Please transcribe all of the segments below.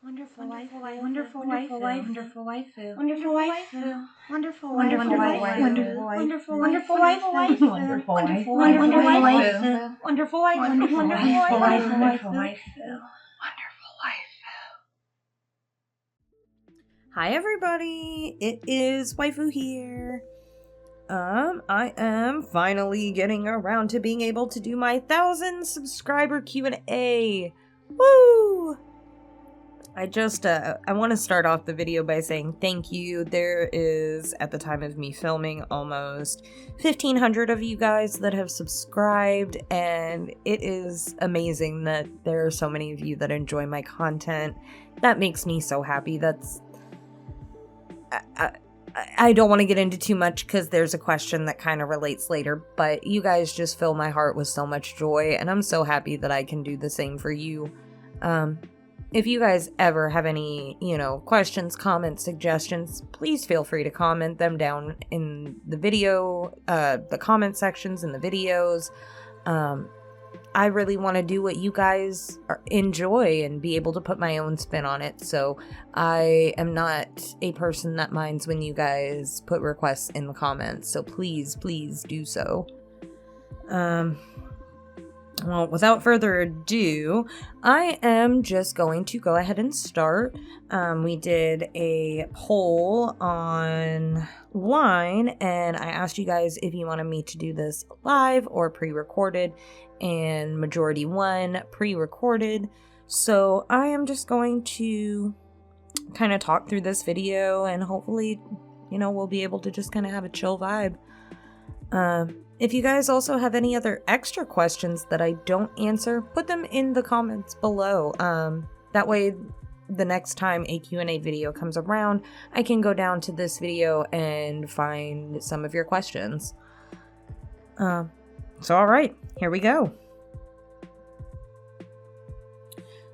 Wonderful waifu, wonderful wonderful waifu, wonderful waifu, wonderful waifu, wonderful wonderful waifu, waifu, wonderful wonderful waifu, waifu, wonderful wonderful waifu, wonderful wonderful waifu, waifu, wonderful waifu, wonderful wonderful waifu, waifu, wonderful waifu. Hi everybody, it is Waifu here. I am finally getting around to being able to do my 1,000 subscriber Q&A. Woo! I want to start off the video by saying thank you. There is, at the time of me filming, almost 1,500 of you guys that have subscribed, and it is amazing that there are so many of you that enjoy my content. That makes me so happy. I don't want to get into too much because there's a question that kind of relates later, but you guys just fill my heart with so much joy, and I'm so happy that I can do the same for you. If you guys ever have any, questions, comments, suggestions, please feel free to comment them down in the video, the comment sections in the videos. I really want to do what you guys enjoy and be able to put my own spin on it. So I am not a person that minds when you guys put requests in the comments. So please do so. Well, without further ado, I am just going to go ahead and start. We did a poll online, and I asked you guys if you wanted me to do this live or pre-recorded, and majority won pre-recorded. So I am just going to kind of talk through this video, and hopefully, we'll be able to just kind of have a chill vibe. If you guys also have any other extra questions that I don't answer, put them in the comments below. That way, the next time a Q&A video comes around, I can go down to this video and find some of your questions. So alright, here we go.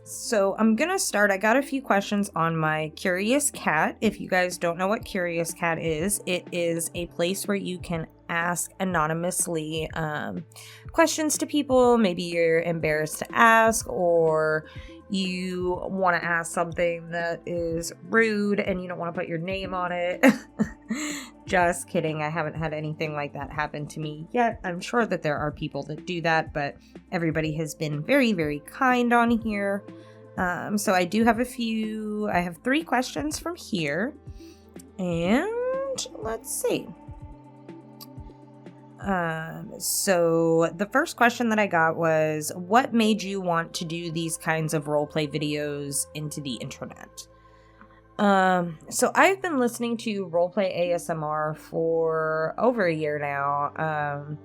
So I'm gonna start. I got a few questions on my Curious Cat. If you guys don't know what Curious Cat is, it is a place where you can ask anonymously questions to people. Maybe you're embarrassed to ask, or you want to ask something that is rude and you don't want to put your name on it. Just kidding. I haven't had anything like that happen to me yet. I'm sure that there are people that do that, but everybody has been very, very kind on here. So I do have I have 3 questions from here. And let's see. So the first question that I got was, what made you want to do these kinds of roleplay videos into the internet? So I've been listening to roleplay ASMR for over a year now.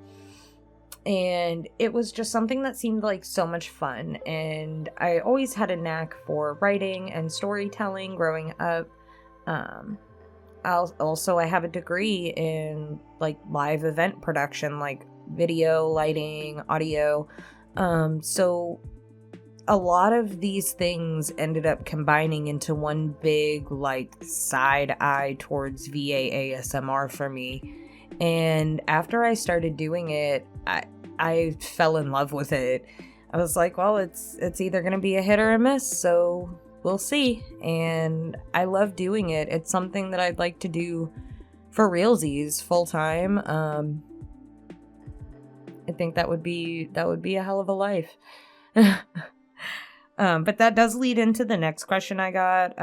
And it was just something that seemed like so much fun. And I always had a knack for writing and storytelling growing up. I have a degree in live event production, like video, lighting, audio. So a lot of these things ended up combining into one big side eye towards VA ASMR for me. And after I started doing it, I fell in love with it. I was like, well, it's either going to be a hit or a miss, so we'll see. And I love doing it. It's something that I'd like to do for realsies full time. I think that would be a hell of a life. But that does lead into the next question I got.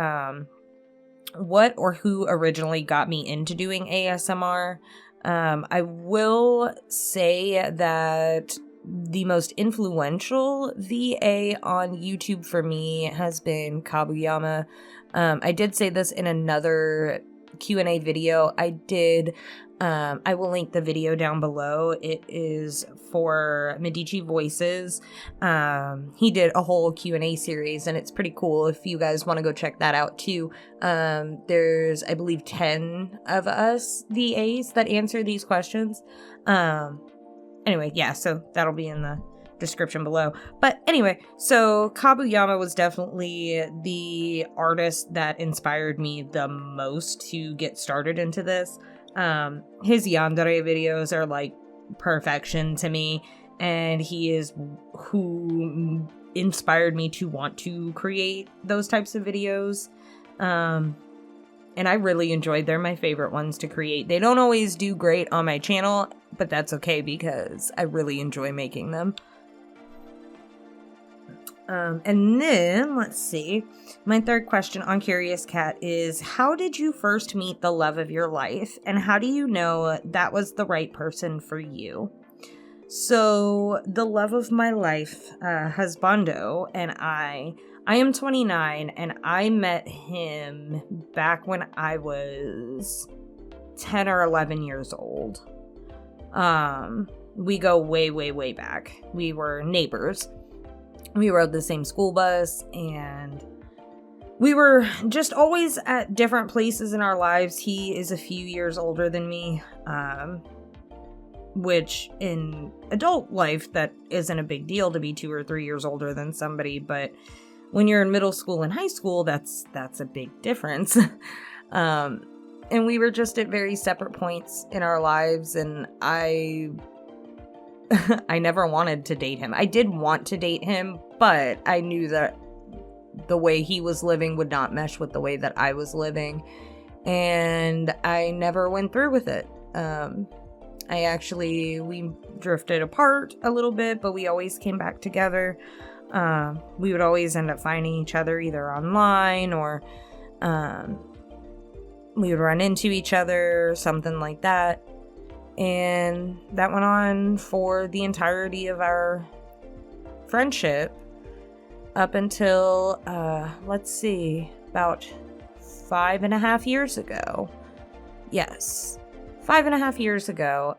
What or who originally got me into doing ASMR? I will say that the most influential VA on YouTube for me has been Kabuyama. I did say this in another Q&A video. I will link the video down below. It is for Medici Voices. He did a whole Q&A series, and it's pretty cool if you guys want to go check that out too. There's, I believe, 10 of us VAs that answer these questions. Anyway, yeah, so that'll be in the description below. But anyway, so Kabuyama was definitely the artist that inspired me the most to get started into this. His yandere videos are like perfection to me, and he is who inspired me to want to create those types of videos. And I really enjoyed. They're my favorite ones to create. They don't always do great on my channel, but that's okay because I really enjoy making them. And then, let's see, my third question on Curious Cat is, how did you first meet the love of your life? And how do you know that was the right person for you? So, the love of my life, husbando, and I am 29, and I met him back when I was 10 or 11 years old. We go way, way, way back. We were neighbors. We rode the same school bus, and we were just always at different places in our lives. He is a few years older than me, which in adult life, that isn't a big deal to be 2 or 3 years older than somebody, but when you're in middle school and high school, that's a big difference. And we were just at very separate points in our lives, and I never wanted to date him. I did want to date him, but I knew that the way he was living would not mesh with the way that I was living, and I never went through with it. We drifted apart a little bit, but we always came back together. We would always end up finding each other either online or we would run into each other, something like that. And that went on for the entirety of our friendship up until, about 5.5 years ago. Yes, 5.5 years ago.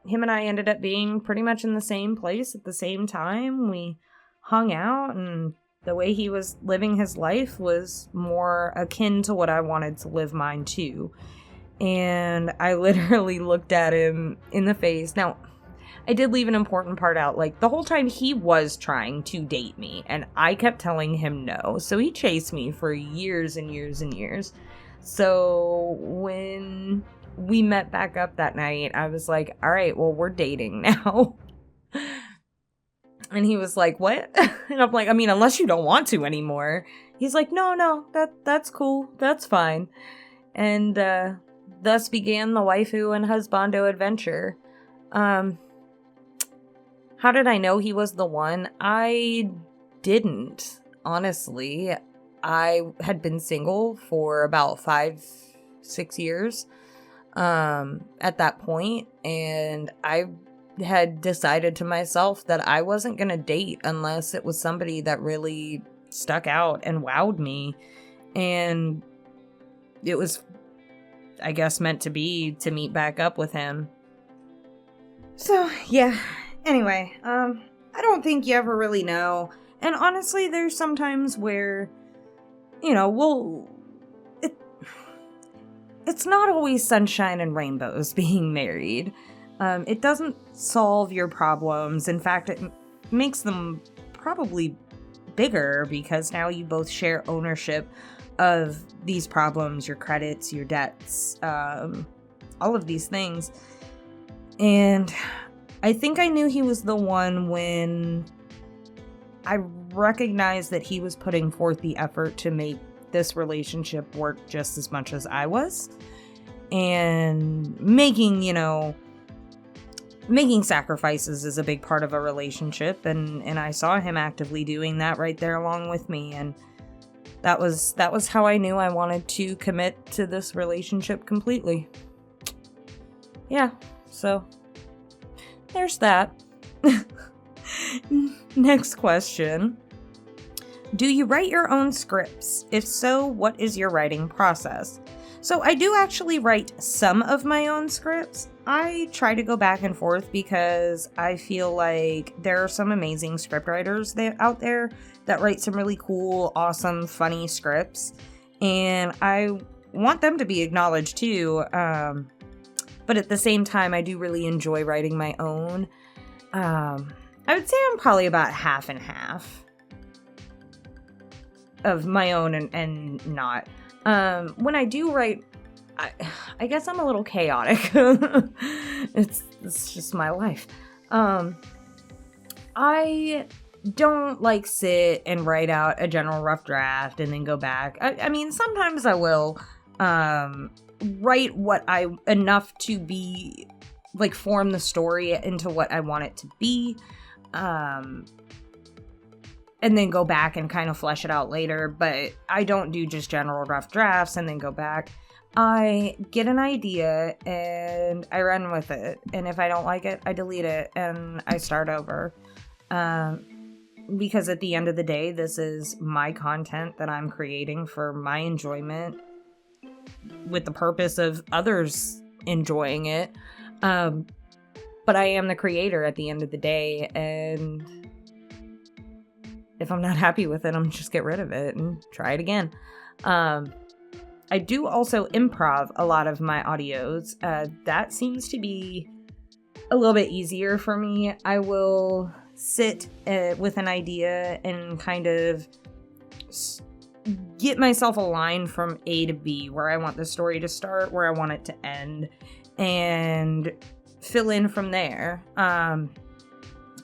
Him and I ended up being pretty much in the same place at the same time. We hung out, and the way he was living his life was more akin to what I wanted to live mine too. And I literally looked at him in the face. Now, I did leave an important part out. Like, the whole time he was trying to date me, and I kept telling him no. So he chased me for years and years and years. So when we met back up that night, I was like, all right, well, we're dating now. And he was like, what? And I'm like, I mean, unless you don't want to anymore. He's like, no, that's cool. That's fine. And thus began the waifu and husbando adventure. How did I know he was the one? I didn't, honestly. I had been single for about 5-6 years at that point, and I had decided to myself that I wasn't going to date unless it was somebody that really stuck out and wowed me. And it was, I guess, meant to be to meet back up with him. So, yeah. Anyway, I don't think you ever really know. And honestly, there's sometimes where, it's not always sunshine and rainbows being married. It doesn't solve your problems. In fact, it makes them probably bigger because now you both share ownership of these problems, your credits, your debts, all of these things. And I think I knew he was the one when I recognized that he was putting forth the effort to make this relationship work just as much as I was. And making sacrifices is a big part of a relationship, and I saw him actively doing that right there along with me, and that was how I knew I wanted to commit to this relationship completely. Yeah, so there's that. Next question. Do you write your own scripts? If so, what is your writing process? So I do actually write some of my own scripts. I try to go back and forth because I feel like there are some amazing scriptwriters out there that write some really cool, awesome, funny scripts. And I want them to be acknowledged too. But at the same time, I do really enjoy writing my own. I would say I'm probably about half and half of my own and not. When I do write, I guess I'm a little chaotic. It's just my life. I don't like sit and write out a general rough draft and then go back. I mean, sometimes I will write enough to be like form the story into what I want it to be. And then go back and kind of flesh it out later, but I don't do just general rough drafts and then go back. I get an idea and I run with it, and if I don't like it, I delete it and I start over. Because at the end of the day, this is my content that I'm creating for my enjoyment with the purpose of others enjoying it. But I am the creator at the end of the day, and if I'm not happy with it, I'm just get rid of it and try it again. I do also improv a lot of my audios. That seems to be a little bit easier for me. I will sit with an idea and kind of get myself aligned from A to B, where I want the story to start, where I want it to end, and fill in from there.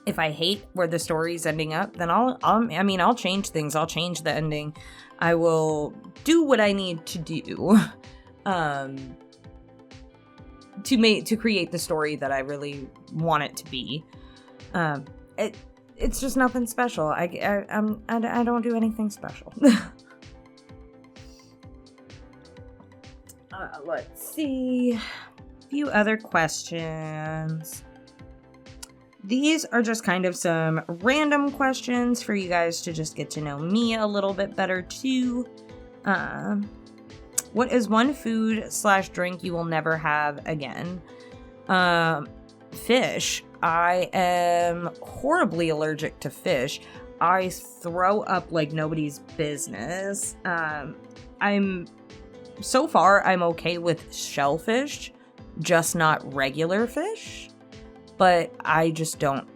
If I hate where the story's ending up, then I'll change things. I'll change the ending. I will do what I need to do to create the story that I really want it to be. It's just nothing special. I don't do anything special. Let's see. A few other questions. These are just kind of some random questions for you guys to just get to know me a little bit better too. What is one food/drink you will never have again? Fish. I am horribly allergic to fish. I throw up like nobody's business. I'm okay with shellfish, just not regular fish. But I just don't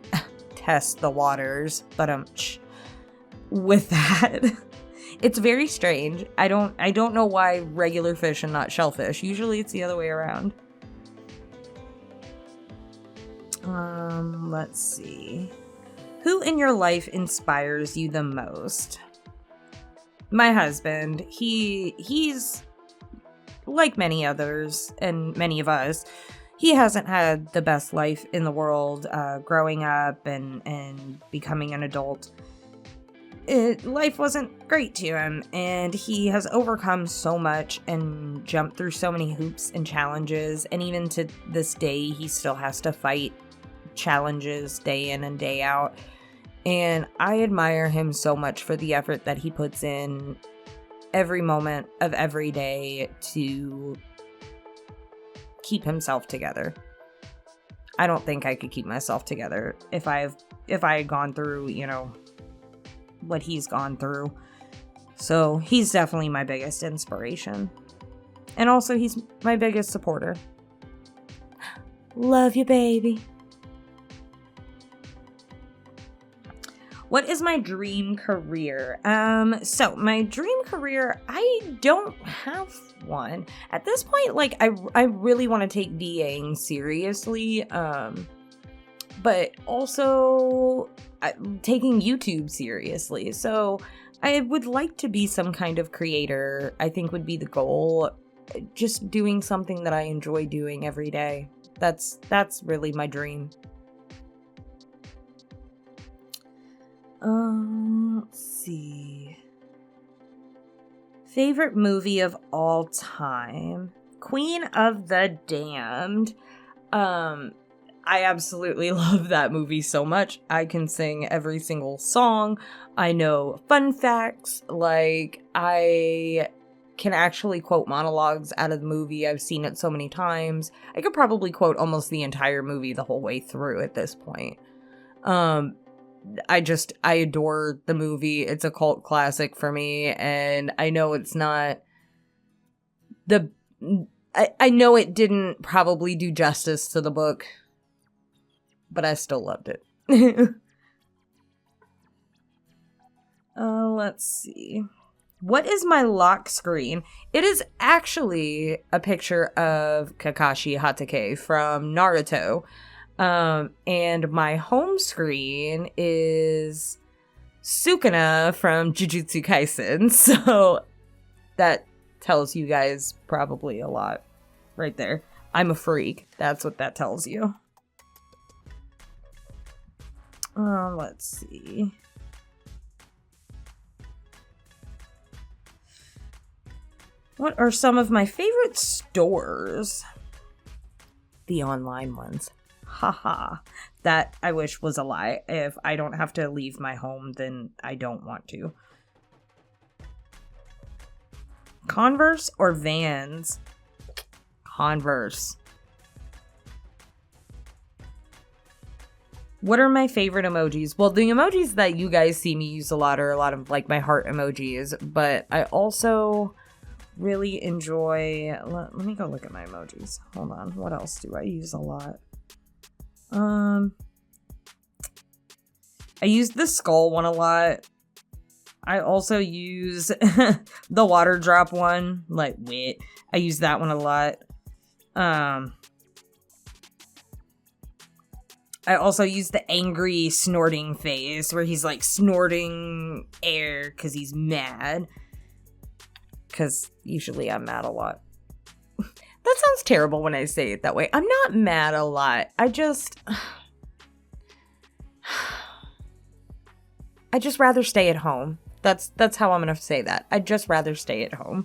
test the waters. But with that, it's very strange. I don't know why regular fish and not shellfish. Usually it's the other way around. Let's see. Who in your life inspires you the most? My husband. He's like many others and many of us. He hasn't had the best life in the world growing up and becoming an adult. Life wasn't great to him, and he has overcome so much and jumped through so many hoops and challenges, and even to this day, he still has to fight challenges day in and day out. And I admire him so much for the effort that he puts in every moment of every day to keep himself together. I don't think I could keep myself together if I had gone through, what he's gone through. So he's definitely my biggest inspiration. And also he's my biggest supporter. Love you, baby. What is my dream career? So my dream career, I don't have one. At this point, like, I really want to take VAing seriously, but also taking YouTube seriously. So I would like to be some kind of creator, I think would be the goal. Just doing something that I enjoy doing every day. That's really my dream. Let's see. Favorite movie of all time? Queen of the Damned. I absolutely love that movie so much. I can sing every single song. I know fun facts. Like, I can actually quote monologues out of the movie. I've seen it so many times. I could probably quote almost the entire movie the whole way through at this point. I adore the movie. It's a cult classic for me, and I know it's not I know it didn't probably do justice to the book, but I still loved it. Let's see. What is my lock screen? It is actually a picture of Kakashi Hatake from Naruto. And my home screen is Sukuna from Jujutsu Kaisen. So that tells you guys probably a lot right there. I'm a freak. That's what that tells you. Let's see. What are some of my favorite stores? The online ones. Haha. That I wish was a lie. If I don't have to leave my home, then I don't want to. Converse or Vans? Converse. What are my favorite emojis? Well, the emojis that you guys see me use a lot are a lot of like my heart emojis, but I also really enjoy, let me go look at my emojis. Hold on. What else do I use a lot? I use the skull one a lot. I also use the water drop one, like wit. I use that one a lot. I also use the angry snorting face where he's like snorting air because he's mad. Because usually I'm mad a lot. That sounds terrible when I say it that way. I'm not mad a lot. I just rather stay at home. That's how I'm going to say that. I'd just rather stay at home.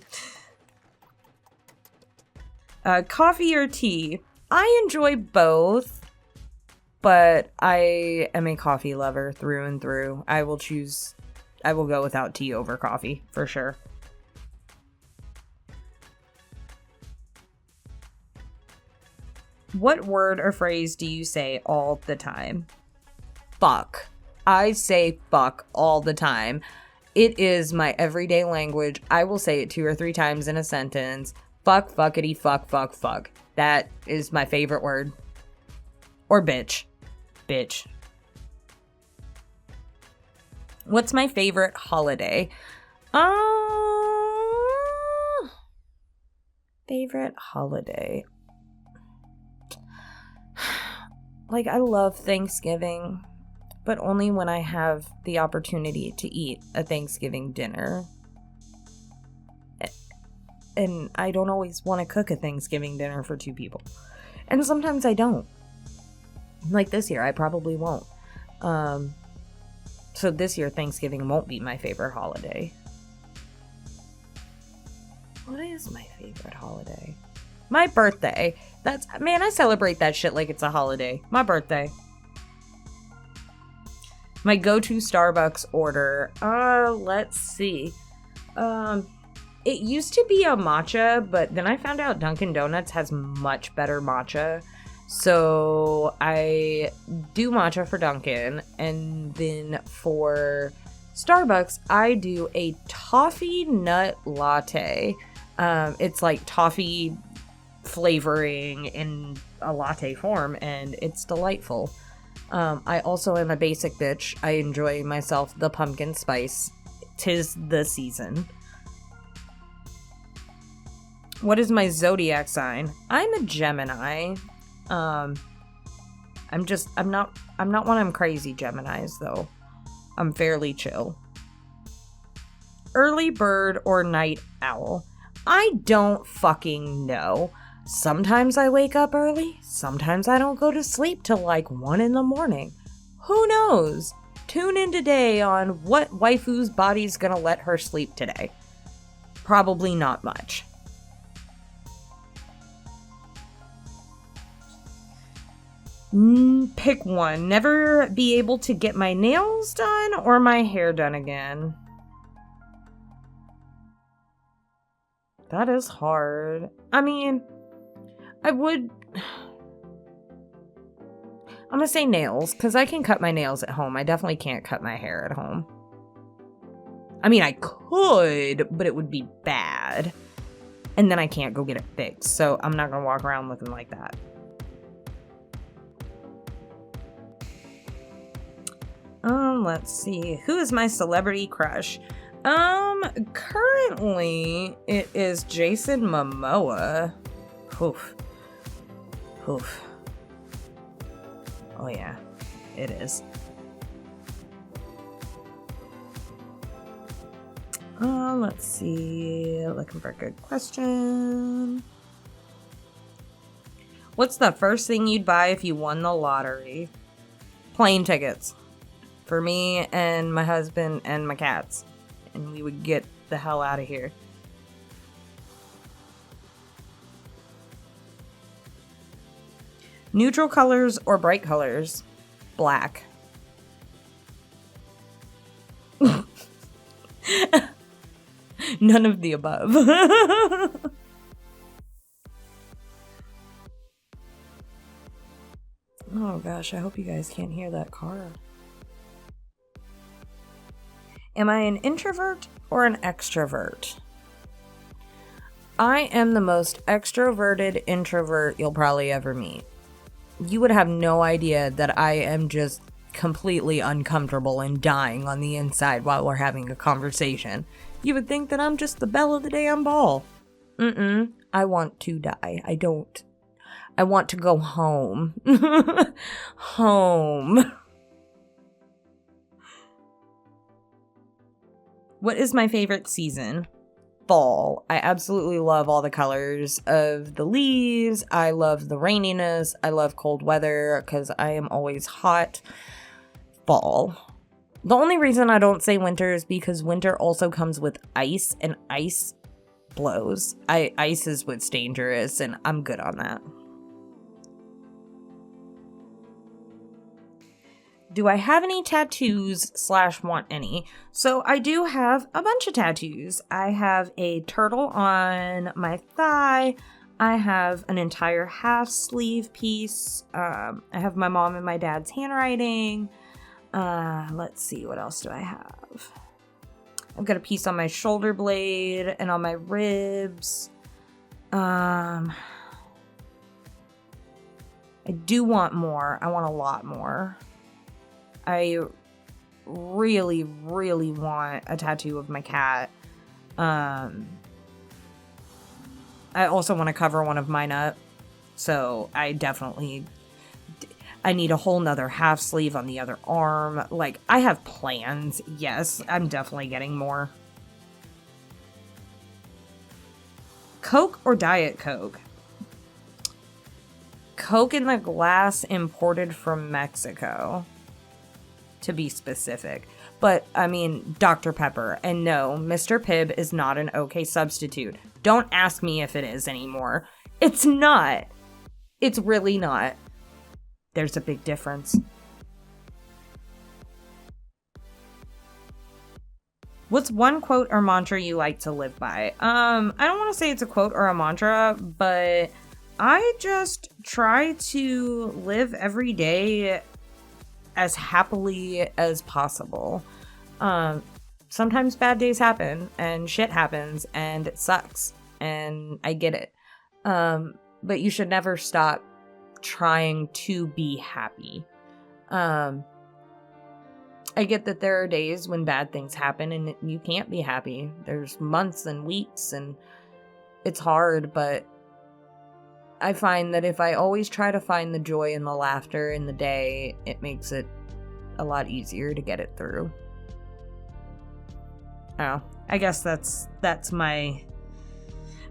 Coffee or tea? I enjoy both. But I am a coffee lover through and through. I will go without tea over coffee, for sure. What word or phrase do you say all the time? Fuck. I say fuck all the time. It is my everyday language. I will say it 2 or 3 times in a sentence. Fuck, fuckity, fuck, fuck, fuck. That is my favorite word. Or bitch. Bitch. What's my favorite holiday? Favorite holiday. Like, I love Thanksgiving, but only when I have the opportunity to eat a Thanksgiving dinner. And I don't always want to cook a Thanksgiving dinner for 2 people. And sometimes I don't. Like this year, I probably won't. So this year, Thanksgiving won't be my favorite holiday. What is my favorite holiday? My birthday. Man, I celebrate that shit like it's a holiday. My birthday. My go-to Starbucks order. Let's see. It used to be a matcha, but then I found out Dunkin' Donuts has much better matcha. So I do matcha for Dunkin', and then for Starbucks, I do a toffee nut latte. It's like toffee flavoring in a latte form, and it's delightful. I also am a basic bitch. I enjoy myself the pumpkin spice. 'Tis the season. What is my zodiac sign? I'm a Gemini. I'm not one of them crazy Geminis though. I'm fairly chill. Early bird or night owl? I don't fucking know. Sometimes I wake up early, sometimes I don't go to sleep till like 1 in the morning. Who knows? Tune in today on what waifu's body's gonna let her sleep today. Probably not much. Pick one. Never be able to get my nails done or my hair done again. That is hard. I mean, I'm gonna say nails, because I can cut my nails at home. I definitely can't cut my hair at home. I mean, I could, but it would be bad. And then I can't go get it fixed, so I'm not gonna walk around looking like that. Let's see. Who is my celebrity crush? Currently, it is Jason Momoa. Oof. Oof. Oh yeah, it is. Let's see. Looking for a good question. What's the first thing you'd buy if you won the lottery? Plane tickets. For me and my husband and my cats. And we would get the hell out of here. Neutral colors or bright colors? Black. None of the above. Oh gosh, I hope you guys can't hear that car. Am I an introvert or an extrovert? I am the most extroverted introvert you'll probably ever meet. You would have no idea that I am just completely uncomfortable and dying on the inside while we're having a conversation. You would think that I'm just the belle of the damn ball. I want to die. I want to go home. Home. What is my favorite season? Fall. I absolutely love all the colors of the leaves. I love the raininess. I love cold weather because I am always hot. Fall. The only reason I don't say winter is because winter also comes with ice, and ice blows. Ice is what's dangerous, and I'm good on that. Do I have any tattoos / want any? So I do have a bunch of tattoos. I have a turtle on my thigh. I have an entire half sleeve piece. I have my mom and my dad's handwriting. Let's see, what else do I have? I've got a piece on my shoulder blade and on my ribs. I do want more. I want a lot more. I really, really want a tattoo of my cat. I also want to cover one of mine up. So I need a whole nother half sleeve on the other arm. Like, I have plans. Yes, I'm definitely getting more. Coke or Diet Coke? Coke in the glass imported from Mexico, to be specific. But, I mean, Dr. Pepper. And no, Mr. Pibb is not an okay substitute. Don't ask me if it is anymore. It's not. It's really not. There's a big difference. What's one quote or mantra you like to live by? I don't want to say it's a quote or a mantra, but I just try to live every day as happily as possible. Sometimes bad days happen and shit happens and it sucks and I get it. But you should never stop trying to be happy. I get that there are days when bad things happen and you can't be happy. There's months and weeks and it's hard, but I find that if I always try to find the joy and the laughter in the day, it makes it a lot easier to get it through. Oh, I guess that's my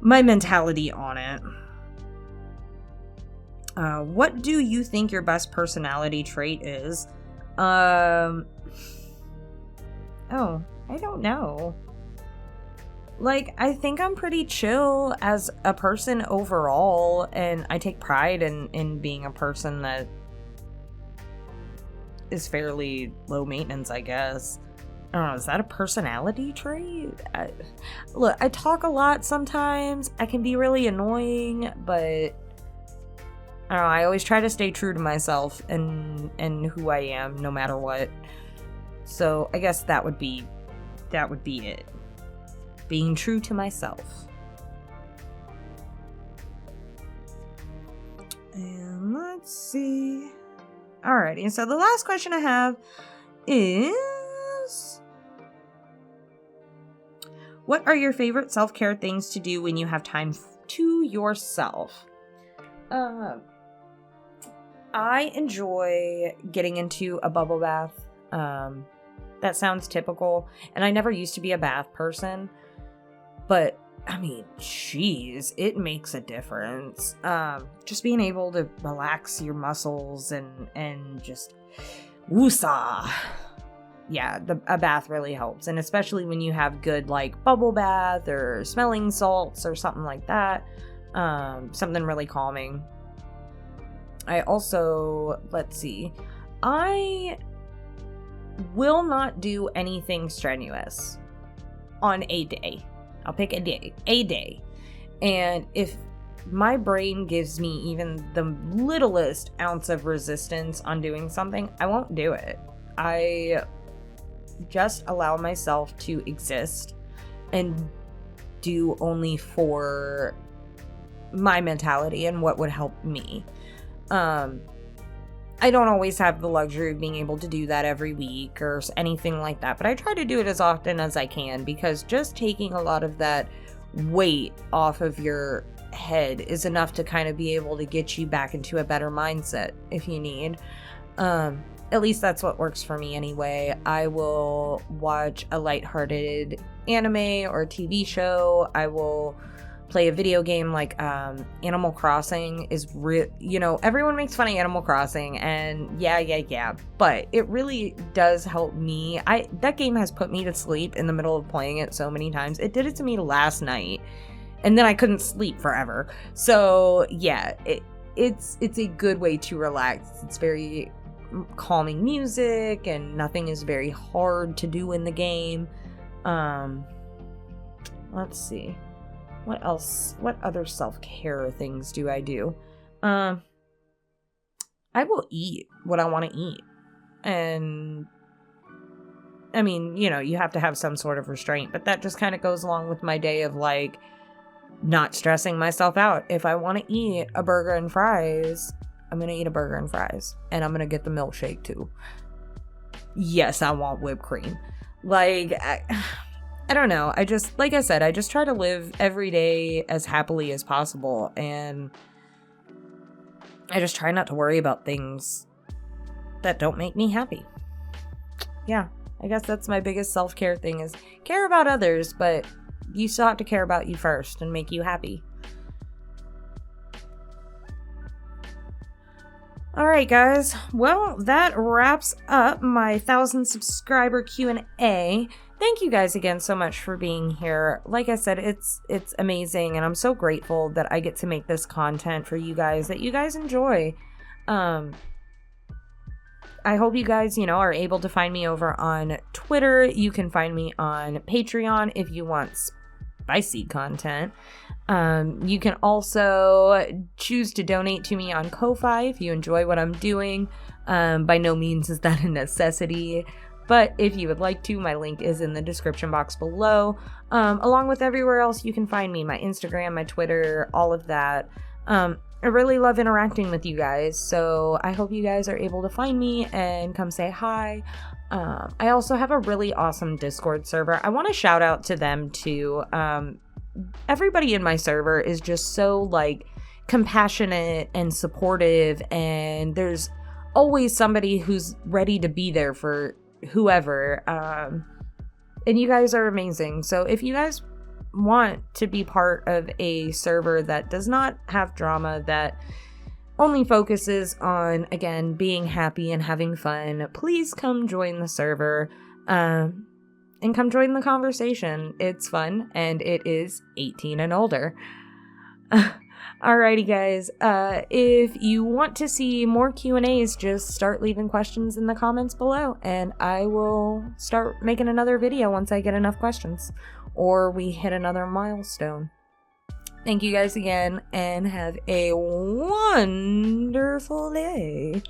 mentality on it. What do you think your best personality trait is? Oh, I don't know. Like, I think I'm pretty chill as a person overall, and I take pride in being a person that is fairly low maintenance, I guess. I don't know, is that a personality trait? Look, I talk a lot sometimes. I can be really annoying, but I don't know, I always try to stay true to myself and who I am, no matter what. So I guess that would be it. Being true to myself. And let's see. Alrighty, so the last question I have is, what are your favorite self-care things to do when you have time to yourself? I enjoy getting into a bubble bath. that sounds typical, and I never used to be a bath person, but I mean, geez, it makes a difference. Just being able to relax your muscles and just woosah. Yeah, a bath really helps, and especially when you have good like bubble bath or smelling salts or something like that, something really calming. I also, let's see, I will not do anything strenuous on a day. I'll pick a day. And if my brain gives me even the littlest ounce of resistance on doing something, I won't do it. I just allow myself to exist and do only for my mentality and what would help me. I don't always have the luxury of being able to do that every week or anything like that, but I try to do it as often as I can, because just taking a lot of that weight off of your head is enough to kind of be able to get you back into a better mindset if you need. At least that's what works for me anyway. I will watch a lighthearted anime or TV show. I will play a video game like Animal Crossing is everyone makes fun of Animal Crossing, and yeah, but it really does help me. That game has put me to sleep in the middle of playing it so many times. It did it to me last night, and then I couldn't sleep forever. So yeah, it's a good way to relax. It's very calming music, and nothing is very hard to do in the game. Let's see. What else? What other self-care things do I do? I will eat what I want to eat. And I mean, you have to have some sort of restraint, but that just kind of goes along with my day of like not stressing myself out. If I want to eat a burger and fries, I'm going to eat a burger and fries, and I'm going to get the milkshake too. Yes, I want whipped cream. Like, I don't know. Like I said, I just try to live every day as happily as possible, and I just try not to worry about things that don't make me happy. Yeah, I guess that's my biggest self-care thing, is care about others, but you still have to care about you first and make you happy. Alright guys, well, that wraps up my 1,000 subscriber Q&A. Thank you guys again so much for being here. Like I said, it's amazing, and I'm so grateful that I get to make this content for you guys, that you guys enjoy. I hope you guys, are able to find me over on Twitter. You can find me on Patreon if you want spicy content. You can also choose to donate to me on Ko-Fi if you enjoy what I'm doing. By no means is that a necessity, but if you would like to, my link is in the description box below, along with everywhere else you can find me, my Instagram, my Twitter, all of that. I really love interacting with you guys, so I hope you guys are able to find me and come say hi. I also have a really awesome Discord server. I want to shout out to them too. Everybody in my server is just so like compassionate and supportive, and there's always somebody who's ready to be there for whoever. And you guys are amazing. So if you guys want to be part of a server that does not have drama, that only focuses on, again, being happy and having fun, please come join the server. And come join the conversation. It's fun, and it is 18 and older. Alrighty, guys. If you want to see more Q&As, just start leaving questions in the comments below, and I will start making another video once I get enough questions, or we hit another milestone. Thank you guys again, and have a wonderful day.